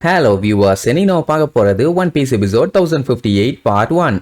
Hello viewers, இன்னைக்கு நம்ம பார்க்க போறது one piece episode 1058 part 1.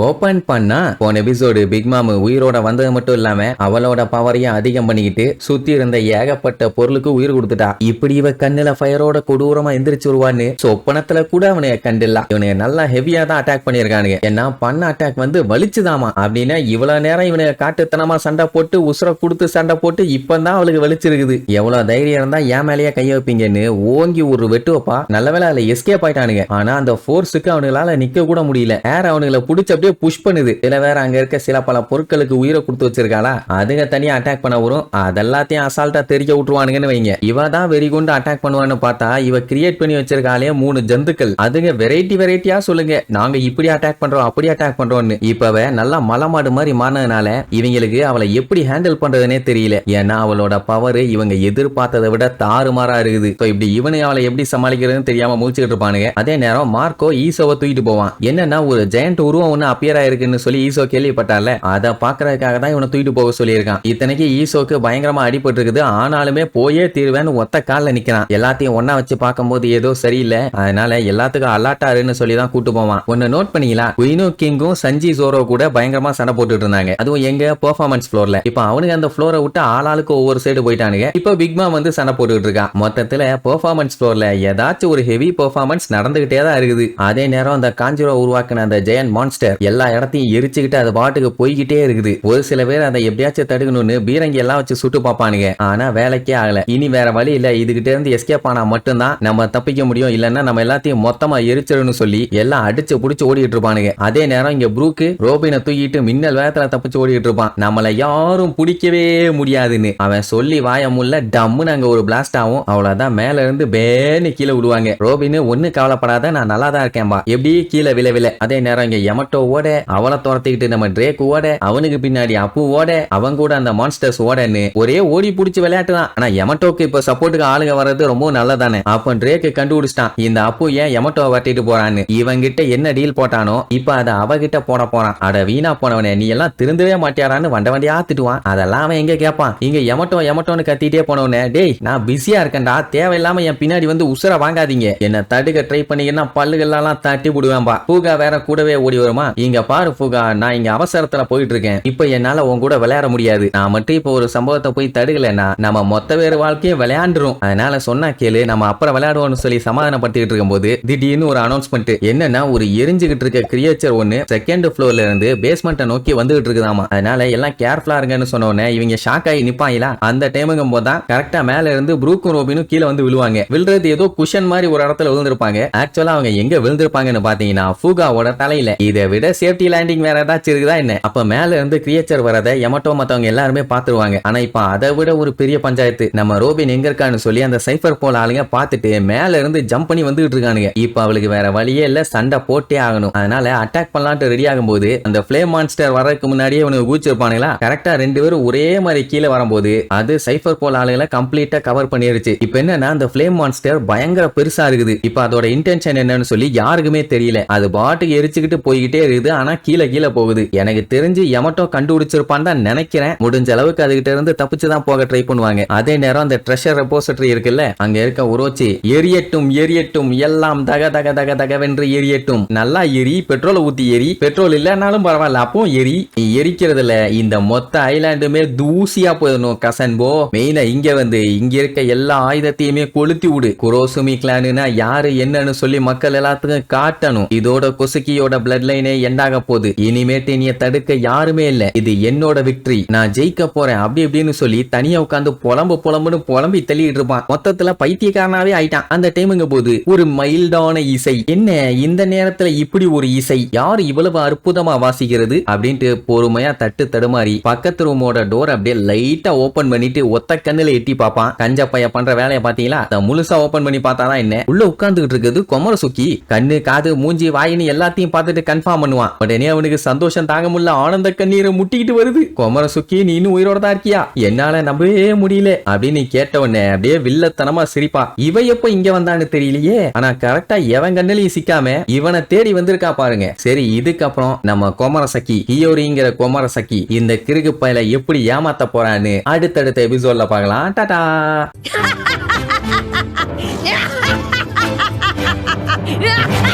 Open பண்ணா போன எபிசோடு பிக் மாம் உயிரோட வந்தது மட்டும் இல்லாம அவளோட பவரையும் அதிகம் பண்ணிக்கிட்டு சுத்தி இருந்த ஏகப்பட்ட பொருளுக்கு உயிர் கொடுத்துட்டா. இப்படி இவ கண்ணுல ஃபயரோட கொடூரமா எந்திரிச்சு வருவான்னு சொப்பனத்துல கூட அவனைய கண்டில்ல. இவனைய நல்லா ஹெவியா தான் அட்டாக் பண்ணிருக்கானுங்க. ஏன்னா பண்ண அட்டாக் வந்து வலிச்சுதாமா. அப்படின்னா இவ்வளவு நேரம் இவனை காட்டுத்தனமா சண்டை போட்டு உசுர கொடுத்து சண்டை போட்டு இப்பதான் அவளுக்கு வலிச்சிருக்குது. எவ்வளவு தைரியம் இருந்தா ஏன் மேலேயே கைய வைப்பீங்கன்னு ஓங்கி ஒரு வெட்டு வைப்பா. நல்ல வேலை அதுல எஸ்கேப் ஆயிட்டானுங்க. ஆனா அந்த போர்ஸுக்கு அவனுங்களால நிக்க கூட முடியல. ஏர் அவனுங்களை புடிச்சு அப்படியே புஷ் பண்ணுது. இதுல வேற அங்க இருக்க சில பல பொருட்களுக்கு உயிரை கொடுத்து வச்சிருக்காளா, அதுங்க தனியா அட்டாக் பண்ண வரும். அதெல்லாத்தையும் அசால்ட்டா தெரிக்க விட்டுருவானுங்கன்னு வைங்க. இவ தான் வெறி கொண்டு அட்டாக் பண்ணுவான்னு பார்த்தா இவ கிரியேட் பண்ணி வச்சிருக்காளே 3 ஜந்துக்கள். அதுங்க வெரைட்டியா சொல்லுங்க, நாங்க இப்படி அட்டாக் பண்றோம் அப்படி அட்டாக் பண்றோம்னு. இப்பவே நல்லா மலமாடு மாதிரி மாறினதுனால இவங்களுக்கு அவளை எப்படி ஹேண்டில் பண்றதுனே தெரியல. ஏன்னா அவளோட பவர் இவங்க எதிர்பார்த்ததை விட தாறுமாறா இருக்குது. இப்படி இவனை அவளை எப்படி சமாளிக்கிறதுன்னு தெரியாம முடிச்சுட்டு இருப்பானுங்க. அதே நேரம் மார்க்கோ ஈசோவை தூக்கிட்டு போவான். என்னன்னா ஒரு ஜெயண்ட் உருவம் ஒண்ணு அப்பியரா இருக்குன்னு சொல்லி ஈசோ கேள்விப்பட்டால, அதை பாக்குறதுக்காக தான் இவனை தூக்கிட்டு போக சொல்லியிருக்கான். இத்தனைக்கு ஈசோக்கு பயங்கரமா அடிபட்டு இருக்குது. ஆனாலுமே போயே தீர்வேன்னு ஒத்த காலில் நிக்கிறான். எல்லாத்தையும் ஒன்னா வச்சு பார்க்கும்போது ஏதோ சரியில்லை. அதனால எல்லாத்துக்கும் அலாட்டாருன்னு சொல்லி தான் கூட்டு போவான். ஒன்னு நோட் பண்ணீங்களா, குயினும் கிங்கும் சஞ்சி ஜோரோ கூட பயங்கரமா சண்டை போட்டுட்டு இருந்தாங்க. அதுவும் எங்க பெர்ஃபார்மன்ஸ் ஃப்ளோர்ல. இப்ப அவனுக்கு அந்த ஃப்ளோரை விட்டு ஆளாளுக்கு ஒவ்வொரு சைடு போயிட்டானுங்க. இப்ப பிக்மா வந்து சண்டை போட்டுட்டு இருக்கான். மொத்தத்துல பெர்ஃபார்மன்ஸ் ஃப்ளோர்ல ஏதாச்சும் ஒரு ஹெவி பெர்ஃபார்மன்ஸ் நடந்துகிட்டே தான் இருக்குது. அதே நேரம் அந்த காஞ்சிரோ உருவாக்கின அந்த ஜெயன் மான்ஸ்டர் எல்லா இடத்தையும் எரிச்சுக்கிட்டு அது பாட்டுக்கு போய்கிட்டே இருக்குது. ஒரு சில பேர் அதை எப்படியாச்சும் தடுக்கணும்னு பீரங்கி எல்லாம் வச்சு சுட்டு பார்ப்பானுங்க. ஆனா வேலைக்கே ஆகல. இனி வேற வழி இல்ல, இதுகிட்ட இருந்து எஸ்கேப் ஆனா மட்டும்தான் நம்ம தப்பிக்க முடியும். இல்லன்னா நம்ம எல்லாத்தையும் மொத்தமா எரிச்சிடணும்னு சொல்லி எல்லாம் அடிச்சு புடிச்சு ஓடிட்டு இருப்பானுங்க. அதே நேரம் இங்க ப்ரூக்கு ரோபினை தூக்கிட்டு மின்னல் வேகத்துல தப்பிச்சு ஓடிட்டு இருப்பான். நம்மள யாரும் பிடிக்கவே முடியாதுன்னு அவன் சொல்லி வாயமுள்ள டம்முன்னு அங்க ஒரு பிளாஸ்ட் ஆகும். அவ்வளவுதான், மேல இருந்து பேன்னு கீழே விடுவாங்க. ரோபின் ஒண்ணு கவலைப்படாத, நான் நல்லா தான் இருக்கேன்பா, எப்படி கீழே விழவில்லை. அதே நேரம் இங்க யமட்டோ ஓட, அவளை துரத்திக்கிட்டு நம்ம ட்ரேக் ஓட, அவனுக்கு பின்னாடி அப்பு ஓட, அவங்க கூட அந்த மான்ஸ்டர்ஸ் ஓடன்னு ஒரே ஓடி புடிச்சு விளையாட்டு தான். ஆனா யமட்டோக்கு இப்ப சப்போர்ட்டுக்கு ஆளுங்க வர்றது ரொம்ப நல்லதானே. அப்ப ட்ரேக் கண்டுபிடிச்சிட்டான் இந்த அப்பு ஏன் யமட்டோவை வட்டிட்டு போறான்னு. இவங்கிட்ட என்ன டீல் போட்டானோ இப்ப அதை அவகிட்ட போட போறான். அட வீணா போனவனே, நீ எல்லாம் திருந்தவே மாட்டியாரான்னு வண்டியா திட்டுவான். அதெல்லாம் அவன் எங்க கேட்பான். இங்க யமட்டோன்னு கத்திட்டே போனவனே, டேய் நான் பிஸியா இருக்கேன்டா, தேவையில்லாம என் பின்னாடி வந்து உசுர வாங்காதீங்க, என்ன தடுக்க ட்ரை பண்ணீங்கன்னா பல்லுகள்லாம் தட்டி விடுவேன்பா. பூகா வேற கூடவே ஓடி வருமா. இங்க பாரு பூகா, நான் இங்க அவசரத்துல போயிட்டு இருக்கேன். இப்ப என்னால உன் கூட விளையாட முடியாது. நான் மட்டும் இப்ப ஒரு சம்பவத்தை போய் தடுக்கலன்னா நம்ம மொத்த பேர் வாழ்க்கையை விளையாண்டுரும். அதனால சொன்னா கேளு, நம்ம அப்புறம் விளையாடுவோம்னு சொல்லி சமாதானப்படுத்திட்டு இருக்கும் போது திடீர்னு ஒரு அனௌன்ஸ்மெண்ட். என்னன்னா ஒரு எரிஞ்சுகிட்டு இருக்க கிரியேச்சர் ஒன்னு செகண்ட் ஃப்ளோர்ல இருந்து பேஸ்மெண்ட்டை நோக்கி வந்துகிட்டு இருக்குதாமா. அதனால எல்லாம் கேர்ஃபுல்லா இருங்கன்னு சொன்னோன்னே இவங்க ஷாக் ஆகி நிப்பாங்களா. அந்த டைமுங்கும் போதுதான் கரெக்டா மேல இருந்து ப்ரூக்கும் ரோபினும் கீழே வந்து விழுவாங்க. விழுறது ஏதோ குஷன் மாதிரி ஒரு இடத்துல விழுந்திருப்பாங்க. ஆக்சுவலா அவங்க எங்க விழுந்திருப்பாங்கன்னு பாத்தீங்கன்னா பூகாவோட தலையில. இதை விட சேஃப்டி லேண்டிங் வேற ஏதாச்சும் இருக்குதா என்ன. அப்ப மேல இருந்து கிரியேச்சர் வரத யமட்டோ மத்தவங்க எல்லாருமே பாத்துருவாங்க. ஆனா இப்ப அதை விட ஒரு பெரிய பஞ்சாயத்து. நம்ம ரோபின் எங்க இருக்கான்னு சொல்லி அந்த சைபர் போல ஆளுங்க பாத்துட்டு மேல இருந்து ஜம்ப் பண்ணி வந்துகிட்டு இருக்கானுங்க. இப்ப அவளுக்கு வேற வழியே இல்ல, சண்டை போட்டே ஆகணும். அதனால அட்டாக் பண்ணலான்ட்டு ரெடி ஆகும் போது அந்த ஃப்ளேம் மான்ஸ்டர் வரதுக்கு முன்னாடியே இவனுக்கு கூச்சிருப்பானுங்களா. கரெக்டா 2 பேரும் ஒரே மாதிரி கீழே வரும்போது அது சைபர் போல ஆளுங்களை கம்ப்ளீட்டா கவர் பண்ணிருச்சு. இப்ப என்னன்னா அந்த ஃப்ளேம் மான்ஸ்டர் பயங்கர பெருசா இருக்குது. இப்ப அதோட இன்டென்ஷன் என்னன்னு சொல்லி யாருக்குமே தெரியல. அது பாட்டுக்கு எரிச்சுக்கிட்டு போய்கிட்டே இருக்குது. ஆனா கீழே போகுது. எனக்கு தெரிஞ்சு யமட்டோ கண்டுபிடிச்சிருப்பான் தான் நினைக்கிறேன். முடிஞ்ச அளவுக்கு அதுகிட்ட இருந்து தப்பிச்சுதான் போக ட்ரை பண்ணுவாங்க. அதே நேரம் அந்த ட்ரெஷர் ரெபோசிட்டரி இருக்குல்ல, அங்க இருக்க உரோச்சி எரியட்டும் எரியட்டும் எல்லாம் தக தக தக தகவென்று எரியட்டும். நல்லா எரி, பெட்ரோலை ஊத்தி எரி, பெட்ரோல் இல்லனாலும் பரவாயில்ல அப்போ எரி. எரிக்கிறதுல இந்த மொத்த ஐலாண்டுமே தூசியா போயிடணும் கசன்போ. மெயினா இங்க வந்து இங்க இருக்க எல்லா ஆயுதத்தையுமே கொளுத்தி விடு. குரோசுமி கிளானுனா யாரு என்னன்னு சொல்லி மக்கள் எல்லாத்துக்கும் காட்டணும். இதோட கொசுக்கியோட பிளட் லைனே எண்டாக போகுது. இனிமேட்டு நீ தடுக்க யாருமே இல்ல, இது என்னோட விக்டரி, நான் ஜெயிக்க போறேன் அப்படி இப்படின்னு சொல்லி தனியா உட்காந்து புலம்புன்னு புலம்பி தள்ளிட்டு இருப்பான். மொத்தத்துல பைத்தியக்காரனாவே ஆயிட்டான். அந்த டைமுங்க போது ஒரு மைல்டான இசை. என்ன இந்த நேரத்துல இப்படி ஒரு இசை, யாரு இவ்வளவு அற்புதமா வாசிக்கிறது அப்படின்ட்டு பொறுமையா தட்டு தடுமாறி பக்கத்து ரூமோட டோர் அப்படியே லைட்டா ஓபன் பண்ணிட்டு ஒத்த கண்ணுல எட்டி பாப்பான். கஞ்ச பைய பண்ற வேலையை பாத்தீங்களா, முழுசா ஓபன் பண்ணி பார்த்தாதான் என்ன உள்ள உட்கார்ந்துகிட்டு இருக்குது கொமர சுக்கி. கண்ணு காது மூஞ்சி வாயின்னு எல்லாத்தையும் பார்த்துட்டு கன்ஃபார்ம் பண்ணுவான். உடனே அவனுக்கு சந்தோஷம் தாங்க முடியல, ஆனந்த கண்ணீரை முட்டிக்கிட்டு வருது. குமரசுக்கி நீ இன்னும் உயிரோட தான் இருக்கியா, என்னால நம்பவே முடியல அப்படின்னு கேட்ட உடனே அப்படியே வில்லத்தனமா சிரிப்பான். இவ எப்ப இங்க வந்தான்னு தெரியலையே, ஆனா கரெக்டா எவன் கண்ணிலையும் சிக்காம இவனை தேடி வந்திருக்கா பாருங்க. சரி, இதுக்கப்புறம் நம்ம குமரசக்கி ஹியோரிங்கிற குமரசக்கி இந்த கிறுக்கு பயல எப்படி ஏமாத்த போறான்னு அடுத்தடுத்த எபிசோட்ல பார்க்கலாம். டாடா. Yeah!